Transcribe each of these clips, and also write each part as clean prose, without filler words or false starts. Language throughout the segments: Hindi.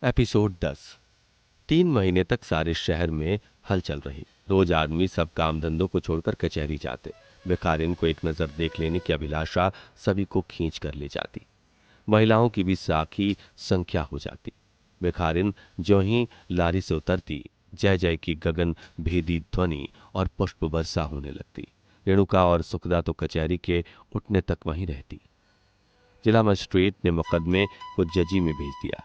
एपिसोड 10। 3 महीने तक सारे शहर में हलचल रही। रोज आदमी सब काम धंधों को छोड़कर कचहरी जाते। भिखारिन को एक नज़र देख लेने की अभिलाषा सभी को खींच कर ले जाती। महिलाओं की भी साखी संख्या हो जाती। भिखारिन जो ही लारी से उतरती, जय जय की गगन भेदी ध्वनि और पुष्प वर्षा होने लगती। रेणुका और सुखदा तो कचहरी के उठने तक वहीं रहती। जिला मजिस्ट्रेट ने मुकदमे को जजी में भेज दिया।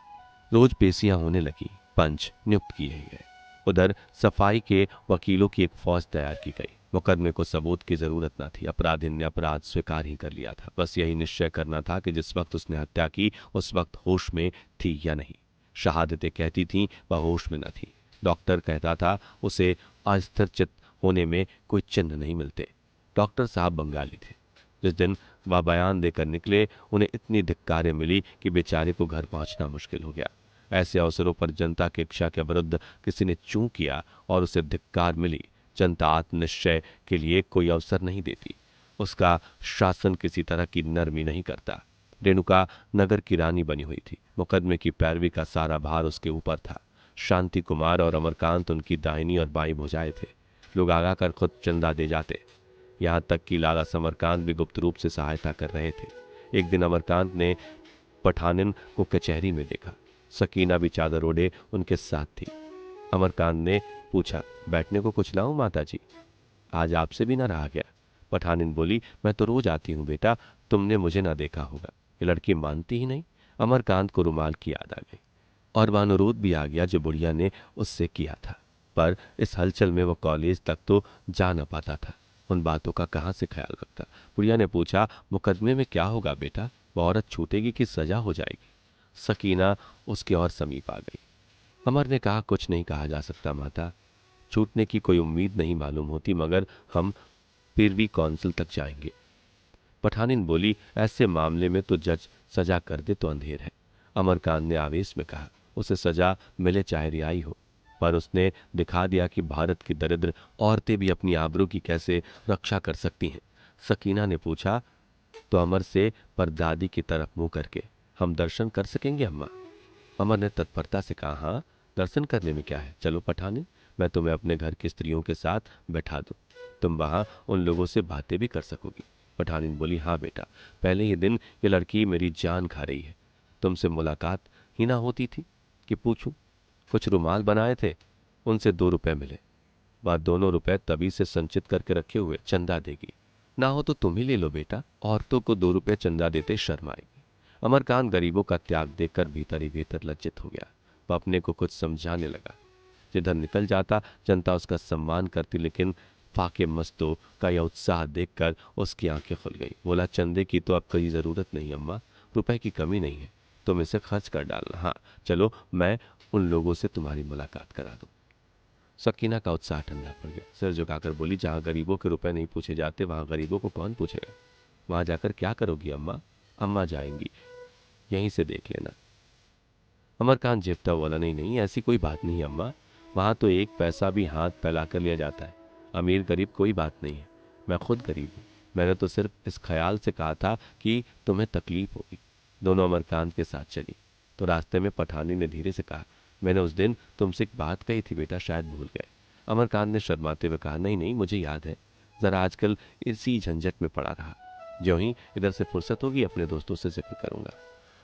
रोज पेशियां होने लगी, पंच नियुक्त किए गए। उधर सफाई के वकीलों की एक फौज तैयार की गई। मुकदमे को सबूत की जरूरत न थी। अपराधी ने अपराध स्वीकार ही कर लिया था। बस यही निश्चय करना था कि जिस वक्त उसने हत्या की उस वक्त होश में थी या नहीं। शहादतें कहती थीं वह होश में न थी। डॉक्टर कहता था उसे अस्थिरचित होने में कोई चिन्ह नहीं मिलते। डॉक्टर साहब बंगाली थे। जिस दिन वह बयान देकर निकले उन्हें इतनी धिक्कारें मिली कि बेचारे को घर पहुंचना मुश्किल हो गया। ऐसे अवसरों पर जनता की इच्छा के विरुद्ध किसी ने चूं किया और उसे धिक्कार मिली। जनता आत्मनिश्चय के लिए कोई अवसर नहीं देती। उसका शासन किसी तरह की नरमी नहीं करता। रेणुका नगर की रानी बनी हुई थी। मुकदमे की पैरवी का सारा भार उसके ऊपर था। शांति कुमार और अमरकांत उनकी दाहिनी और बाई भुजाएं थे। लोग आगा कर खुद चंदा दे जाते। यहां तक कि लाला समरकांत भी गुप्त रूप से सहायता कर रहे थे। एक दिन अमरकांत ने पठानिन को कचहरी में देखा। सकीना भी चादर ओढ़े उनके साथ थी। अमरकांत ने पूछा, बैठने को कुछ लाऊं माता जी? आज आपसे भी ना रहा गया। पठानिन बोली, मैं तो रोज आती हूं बेटा, तुमने मुझे ना देखा होगा। ये लड़की मानती ही नहीं। अमरकांत को रुमाल की याद आ गई और वह अनुरोध भी आ गया जो बुढ़िया ने उससे किया था। पर इस हलचल में वो कॉलेज तक तो जा न पाता था। उन बातों का कहाँ से ख्याल रखता। बुढ़िया ने पूछा, मुकदमे में क्या होगा बेटा? वो औरत छूटेगी कि सजा हो जाएगी? सकीना उसके और समीप आ गई। अमर ने कहा, कुछ नहीं कहा जा सकता माता। छूटने की कोई उम्मीद नहीं मालूम होती, मगर हम प्रिवी काउंसिल तक जाएंगे। पठानिन बोली, ऐसे मामले में तो जज सजा कर दे तो अंधेर है। अमरकांत ने आवेश में कहा, उसे सजा मिले चाहे रिहाई हो। पर उसने दिखा दिया कि भारत की दरिद्र औरतें भी अपनी आबरू की कैसे रक्षा कर सकती हैं। सकीना ने पूछा, तो अमर से परदादी की तरफ मुंह करके, हम दर्शन कर सकेंगे अम्मा? अमर ने तत्परता से कहा, हाँ, दर्शन करने में क्या है। चलो पठानिन, मैं तुम्हें अपने घर की स्त्रियों के साथ बैठा दूं। तुम वहां उन लोगों से बातें भी कर सकोगी। पठानिन बोली, हाँ बेटा, पहले ही दिन ये लड़की मेरी जान खा रही है। तुमसे मुलाकात ही ना होती थी कि पूछूं। कुछ रुमाल बनाए थे, उनसे 2 रुपए मिले। वह दोनों रुपए तभी से संचित करके रखे हुए, चंदा देगी। ना हो तो तुम ही ले लो बेटा। औरतों को 2 रुपए चंदा देते शर्म आएगी। अमरकांत गरीबों का त्याग देखकर भीतर ही भीतर लज्जित हो गया। वह अपने को कुछ समझाने लगा। जिधर निकल जाता जनता उसका सम्मान करती, लेकिन फाके मस्तों का यह उत्साह देखकर उसकी आंखें खुल गई। बोला, चंदे की तो अब कोई जरूरत नहीं अम्मा, रुपए की कमी नहीं है, तुम इसे खर्च कर डालना। हाँ चलो, मैं उन लोगों से तुम्हारी मुलाकात करा दूं। सकीना का उत्साह ठंडा पड़ गया। सिर झुकाकर बोली, जहां गरीबों के रुपए नहीं पूछे जाते वहां गरीबों को कौन पूछेगा? वहां जाकर क्या करोगी अम्मा? अम्मा जाएंगी, यहीं से देख लेना। अमरकांत झेपता बोला, नहीं नहीं, ऐसी कोई बात नहीं अम्मा। वहां तो एक पैसा भी हाथ फैलाकर लिया जाता है। अमीर गरीब कोई बात नहीं है। मैं खुद गरीब हूं। मैंने तो सिर्फ इस ख्याल से कहा था कि तुम्हें तकलीफ होगी। दोनों अमरकांत के साथ चली तो रास्ते में पठानी ने धीरे से कहा, मैंने उस दिन तुमसे एक बात कही थी बेटा, शायद भूल गए। अमरकांत ने शर्माते हुए कहा, नहीं नहीं, मुझे याद है, जरा आजकल इसी झंझट में पड़ा रहा। जो ही इधर से फुर्सत होगी अपने दोस्तों से जिक्र करूंगा।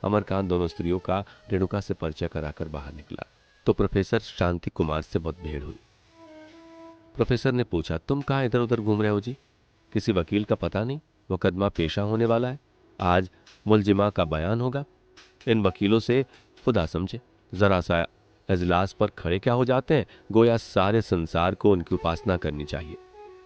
अमरकांत दोनों स्त्रियों का रेणुका से परिचय कराकर बाहर निकला तो प्रोफेसर शांति कुमार से बहुत भेड़ हुई। प्रोफेसर ने पूछा, तुम कहाँ इधर उधर घूम रहे हो जी? किसी वकील का पता नहीं? मुकदमा पेशा होने वाला है, आज मुलजिमा का बयान होगा। इन वकीलों से खुदा समझे, जरा सा इजलास पर खड़े क्या हो जाते हैं, गोया सारे संसार को उनकी उपासना करनी चाहिए।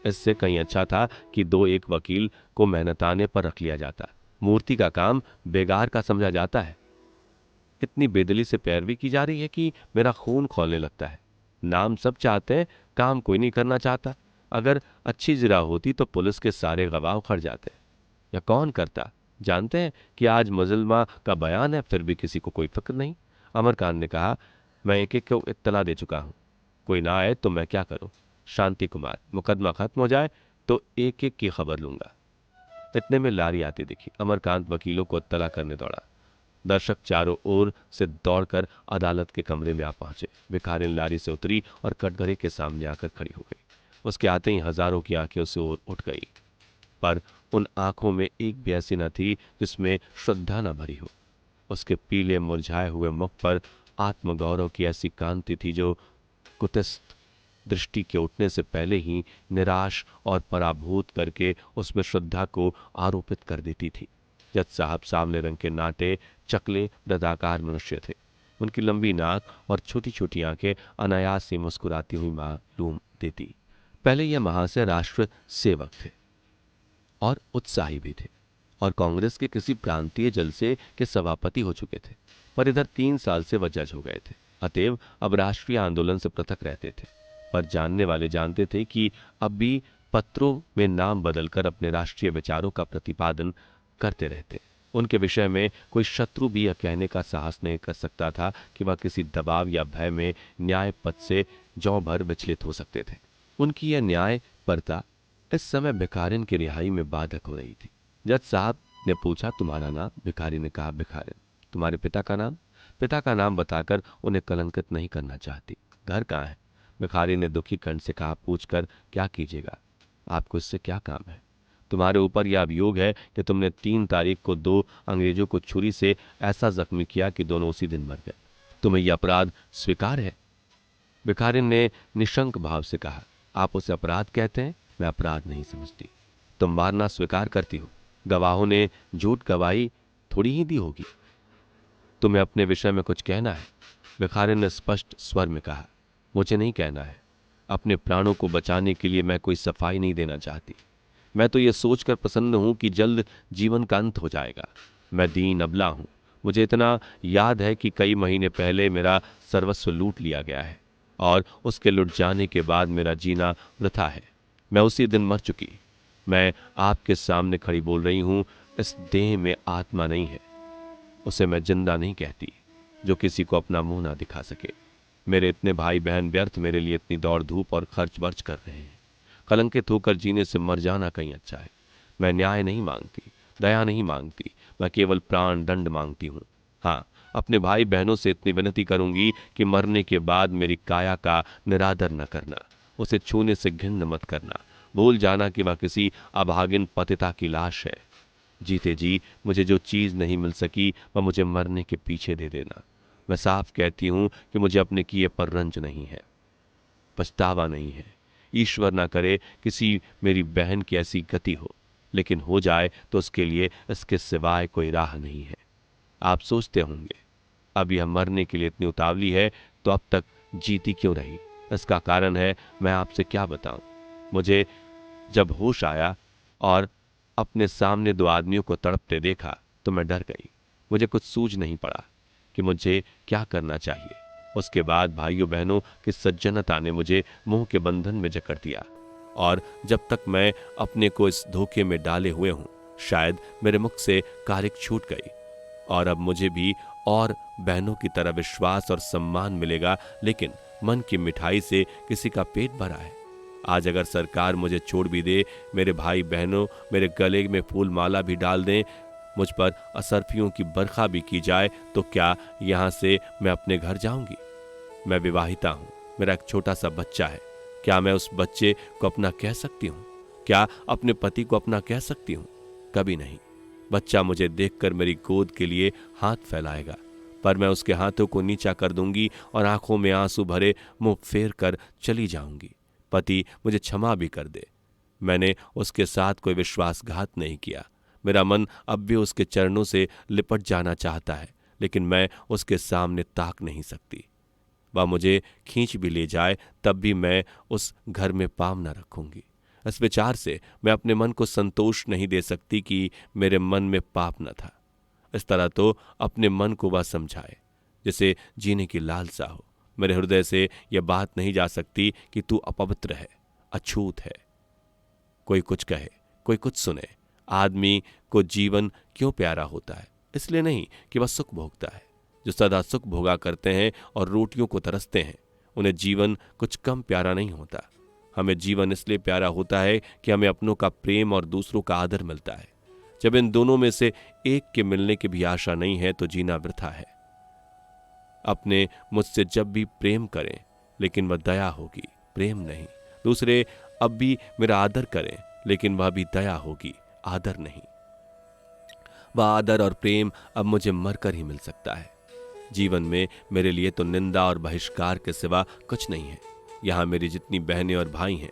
इससे कहीं अच्छा था कि दो एक वकील को मेहनताने पर रख लिया जाता। मूर्ति का काम बेगार का समझा जाता है। इतनी बेदली से पैरवी की जा रही है कि मेरा खून खौलने लगता है। नाम सब चाहते हैं, काम कोई नहीं करना चाहता। अगर अच्छी जिरा होती तो पुलिस के सारे गवाह उखड़ जाते, या कौन करता? जानते हैं कि आज मुजल्मा का बयान है, फिर भी किसी को कोई फिक्र नहीं। अमरकांत ने कहा, मैं एक एक को इत्तला दे चुका हूं, कोई ना आए तो मैं क्या करूं? शांति कुमार, मुकदमा खत्म हो जाए तो एक एक की खबर लूंगा। इतने में लारी आती दिखी। अमरकांत वकीलों को इत्तला करने दौड़ा। दर्शक चारों ओर से दौड़कर अदालत के कमरे में आ पहुंचे। भिखारिन लारी से उतरी और कटघरे के सामने आकर खड़ी हो गई। उसके आते ही हजारों की आंखें उसे ओर उठ गई, पर उन आंखों में एक भी ऐसी न थी जिसमें श्रद्धा न भरी हो। उसके पीले मुरझाए हुए मुख पर आत्मगौरव की ऐसी कांति थी जो कुत्सित दृष्टि के उठने से पहले ही निराश और पराभूत करके उसमें श्रद्धा को आरोपित कर देती थी। जज साहब सामने रंग के नाटे चकले वृद्धाकार मनुष्य थे। उनकी लंबी नाक और छोटी छोटी आंखें अनायास से मुस्कुराती हुई मालूम देती। पहले यह महाशय राष्ट्र सेवक थे और उत्साही भी थे और कांग्रेस के किसी प्रांतीय जलसे के सभापति हो चुके थे, पर इधर 3 साल से वह जज हो गए थे। अतएव अब राष्ट्रीय आंदोलन से पृथक रहते थे, पर जानने वाले जानते थे कि अब भी पत्रों में नाम बदलकर अपने राष्ट्रीय विचारों का प्रतिपादन करते रहते। उनके विषय में कोई शत्रु भी यह कहने का साहस नहीं कर सकता था कि वह किसी दबाव या भय में न्याय पद से जौ भर विचलित हो सकते थे। उनकी यह न्याय परता इस समय भिखारिन की रिहाई में बाधक हो रही थी। जज साहब ने पूछा, तुम्हारा नाम? भिखारी ने कहा, भिखारिन। तुम्हारे पिता का नाम? पिता का नाम बताकर उन्हें कलंकित नहीं करना चाहती। घर कहाँ है? भिखारी ने दुखी कंठ से कहा, पूछकर क्या कीजिएगा, आपको इससे क्या काम है? तुम्हारे ऊपर यह अभियोग है कि तुमने 3 तारीख को 2 अंग्रेजों को छुरी से ऐसा जख्मी किया कि दोनों उसी दिन मर गए। तुम्हें यह अपराध स्वीकार है? भिखारिन ने निशंक भाव से कहा, आप उसे अपराध कहते हैं? मैं अपराध नहीं समझती। तुम मारना स्वीकार करती हो, गवाहों ने झूठ गवाही थोड़ी ही दी होगी। तुम्हें अपने विषय में कुछ कहना है? भिखारिन ने स्पष्ट स्वर में कहा, मुझे नहीं कहना है। अपने प्राणों को बचाने के लिए मैं कोई सफाई नहीं देना चाहती। मैं तो यह सोचकर प्रसन्न हूं कि जल्द जीवन का अंत हो जाएगा। मैं दीन अबला हूं। मुझे इतना याद है कि कई महीने पहले मेरा सर्वस्व लूट लिया गया है और उसके लुट जाने के बाद मेरा जीना वृथा है। मैं उसी दिन मर चुकी। मैं आपके सामने खड़ी बोल रही हूं। इस देह में आत्मा नहीं है। उसे मैं जिंदा नहीं कहती जो किसी को अपना मुंह ना दिखा सके। मेरे इतने भाई बहन व्यर्थ मेरे लिए इतनी दौड़ धूप और खर्च बर्च कर रहे हैं। कलंकित होकर जीने से मर जाना कहीं अच्छा है। मैं न्याय नहीं मांगती, दया नहीं मांगती, मैं केवल प्राण दंड मांगती हूँ। हाँ, अपने भाई बहनों से इतनी विनती करूंगी कि मरने के बाद मेरी काया का निरादर न करना, उसे छूने से घिन्न मत करना, भूल जाना कि वह किसी अभागिन पतिता की लाश है। जीते जी मुझे जो चीज नहीं मिल सकी वह मुझे मरने के पीछे दे देना। मैं साफ कहती हूं कि मुझे अपने किए पर रंज नहीं है, पछतावा नहीं है। ईश्वर ना करे किसी मेरी बहन की ऐसी गति हो, लेकिन हो जाए तो उसके लिए इसके सिवाय कोई राह नहीं है। आप सोचते होंगे, अब यह मरने के लिए इतनी उतावली है तो अब तक जीती क्यों रही? इसका कारण है, मैं आपसे क्या बताऊं। मुझे जब होश आया और अपने सामने 2 आदमियों को तड़पते देखा तो मैं डर गई। मुझे कुछ सूझ नहीं पड़ा कि मुझे क्या करना चाहिए। उसके बाद भाइयों बहनों की सज्जनता ने मुझे मोह के बंधन में जकड़ दिया और जब तक मैं अपने को इस धोखे में डाले हुए हूं, शायद मेरे मुख से कारिक छूट गई और अब मुझे भी और बहनों की तरह विश्वास और सम्मान मिलेगा, लेकिन मन की मिठाई से किसी का पेट भरा है। आज अगर सरकार मुझे छोड़ भी दे, मेरे भाई बहनों मेरे गले में फूल माला भी डाल दें, मुझ पर असरफियों की बरखा भी की जाए, तो क्या यहां से मैं अपने घर जाऊंगी? मैं विवाहिता हूं, मेरा एक छोटा सा बच्चा है। क्या मैं उस बच्चे को अपना कह सकती हूं? क्या अपने पति को अपना कह सकती हूं? कभी नहीं। बच्चा मुझे देखकर मेरी गोद के लिए हाथ फैलाएगा, पर मैं उसके हाथों को नीचा कर दूंगी और आंखों में आंसू भरे मुंह फेर कर चली जाऊंगी। पति मुझे क्षमा भी कर दे, मैंने उसके साथ कोई विश्वासघात नहीं किया। मेरा मन अब भी उसके चरणों से लिपट जाना चाहता है, लेकिन मैं उसके सामने ताक नहीं सकती। वह मुझे खींच भी ले जाए तब भी मैं उस घर में पाँव न रखूंगी। इस विचार से मैं अपने मन को संतोष नहीं दे सकती कि मेरे मन में पाप न था। इस तरह तो अपने मन को वह समझाए जैसे जीने की लालसा हो। मेरे हृदय से यह बात नहीं जा सकती कि तू अपवित्र है, अछूत है। कोई कुछ कहे, कोई कुछ सुने, आदमी को जीवन क्यों प्यारा होता है? इसलिए नहीं कि वह सुख भोगता है। जो सदा सुख भोगा करते हैं और रोटियों को तरसते हैं, उन्हें जीवन कुछ कम प्यारा नहीं होता। हमें जीवन इसलिए प्यारा होता है कि हमें अपनों का प्रेम और दूसरों का आदर मिलता है। जब इन दोनों में से एक के मिलने की भी आशा नहीं है तो जीना वृथा है। अपने मुझसे जब भी प्रेम करें, लेकिन वह दया होगी, प्रेम नहीं। दूसरे अब भी मेरा आदर करें, लेकिन वह भी दया होगी, आदर नहीं। वह आदर और प्रेम अब मुझे मरकर ही मिल सकता है। जीवन में मेरे लिए तो निंदा और बहिष्कार के सिवा कुछ नहीं है। यहां मेरी जितनी बहनें और भाई हैं,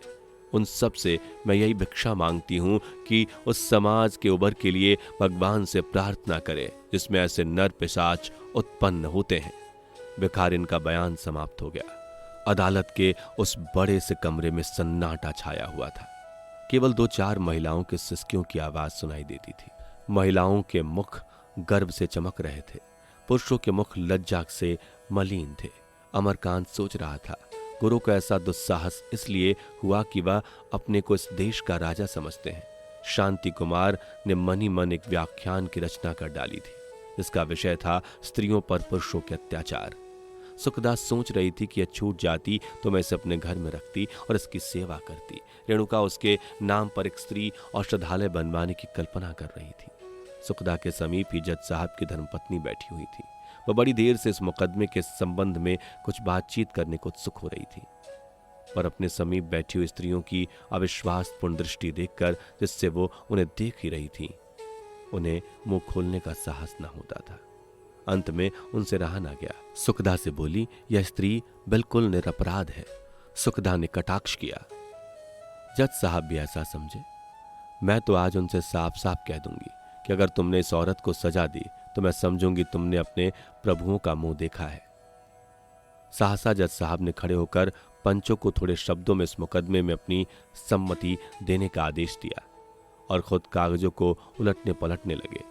उन सब से मैं यही भिक्षा मांगती हूं कि उस समाज के उबर के लिए भगवान से प्रार्थना करें जिसमें ऐसे नर पिशाच उत्पन्न होते हैं। भिखारिन का बयान समाप्त हो गया। अदालत के उस बड़े से कमरे में सन्नाटा छाया हुआ था। केवल 2-4 महिलाओं के सिसकियों की आवाज सुनाई देती थी। महिलाओं के मुख गर्व से चमक रहे थे, पुरुषों के मुख लज्जा से मलिन थे। अमरकांत सोच रहा था, गुरु को ऐसा दुस्साहस इसलिए हुआ कि वह अपने को इस देश का राजा समझते हैं। शांति कुमार ने मन ही मन एक व्याख्यान की रचना कर डाली थी, जिसका विषय था स्त्रियों पर पुरुषों के अत्याचार। सुखदास सोच रही थी कि यह छूट जाती तो मैं इसे अपने घर में रखती और इसकी सेवा करती। रेणुका उसके नाम पर एक स्त्री औषधालय बनवाने की कल्पना कर रही थी। सुखदा के समीप ही जज साहब की धर्मपत्नी बैठी हुई थी। वह बड़ी देर से इस मुकदमे के संबंध में कुछ बातचीत करने को उत्सुक हो रही थी, पर अपने समीप बैठी हुई स्त्रियों की अविश्वासपूर्ण दृष्टि देखकर, जिससे वो उन्हें देख ही रही थी, उन्हें मुंह खोलने का साहस न होता था। अंत में उनसे रहा ना गया। सुखदा से बोली, यह स्त्री बिल्कुल निरपराध है। सुखदा ने कटाक्ष किया। जज साहब भी ऐसा समझे। मैं तो आज उनसे साफ साफ कह दूंगी कि अगर तुमने इस औरत को सजा दी तो मैं समझूंगी तुमने अपने प्रभुओं का मुंह देखा है। सहसा जज साहब ने खड़े होकर पंचों को थोड़े शब्दों में इस मुकदमे में अपनी सम्मति देने का आदेश दिया और खुद कागजों को उलटने पलटने लगे।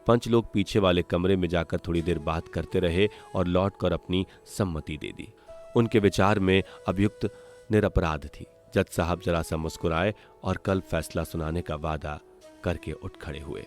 पंच लोग पीछे वाले कमरे में जाकर थोड़ी देर बात करते रहे और लौटकर अपनी सम्मति दे दी। उनके विचार में अभियुक्त निरपराध थी। जज साहब जरा सा मुस्कुराए और कल फैसला सुनाने का वादा करके उठ खड़े हुए।